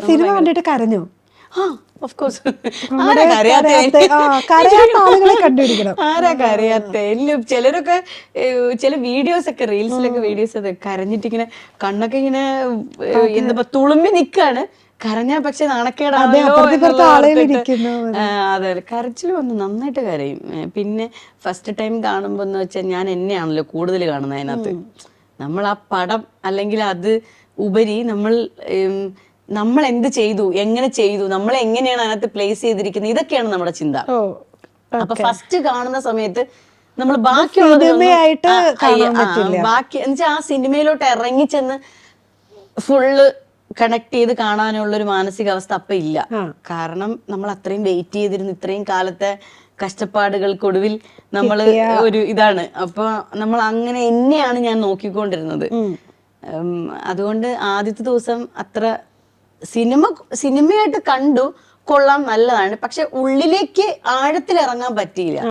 Cinema കണ്ടിട്ട് കരഞ്ഞു? Of course. കരയാത്ത ആളുകളെ കണ്ടുപിടിക്കണം. ആരാ കരയാത്ത? ചിലരൊക്കെ ചില വീഡിയോസ് ഒക്കെ റീൽസിലൊക്കെ വീഡിയോസ് ഒക്കെ കരഞ്ഞിട്ടിങ്ങനെ കണ്ണൊക്കെ ഇങ്ങനെ എന്താ തുളുമ്പി നിക്കാണ്. കരഞ്ഞാ പക്ഷെ നാണക്കേടാണല്ലോ. അതെ, കരച്ചിൽ വന്ന് നന്നായിട്ട് കരയും. പിന്നെ ഫസ്റ്റ് ടൈം കാണുമ്പോ എന്ന് വെച്ചാൽ ഞാൻ എന്നെയാണല്ലോ കൂടുതൽ കാണുന്നത് അതിനകത്ത്. നമ്മൾ ആ പടം അല്ലെങ്കിൽ അത് ഉപരി നമ്മൾ എന്ത് ചെയ്തു, എങ്ങനെ ചെയ്തു, നമ്മൾ എങ്ങനെയാണ് അതിനകത്ത് പ്ലേസ് ചെയ്തിരിക്കുന്നത്, ഇതൊക്കെയാണ് നമ്മുടെ ചിന്ത. അപ്പൊ ഫസ്റ്റ് കാണുന്ന സമയത്ത് നമ്മൾ ബാക്കി എന്നുവെച്ചാൽ ആ സിനിമയിലോട്ട് ഇറങ്ങിച്ചെന്ന് ഫുള്ള് കണക്ട് ചെയ്ത് കാണാനുള്ള ഒരു മാനസികാവസ്ഥ അപ്പൊ ഇല്ല. കാരണം നമ്മൾ അത്രയും വെയിറ്റ് ചെയ്തിരുന്നു, ഇത്രയും കാലത്തെ കഷ്ടപ്പാടുകൾക്കൊടുവിൽ നമ്മള് ഒരു ഇതാണ്. അപ്പൊ നമ്മൾ അങ്ങനെ എന്നെയാണ് ഞാൻ നോക്കിക്കൊണ്ടിരുന്നത്. അതുകൊണ്ട് ആദ്യത്തെ ദിവസം അത്ര സിനിമയായിട്ട് കണ്ടു, കൊള്ളാം, നല്ലതാണ്, പക്ഷെ ഉള്ളിലേക്ക് ആഴത്തിൽ ഇറങ്ങാൻ പറ്റിയില്ല.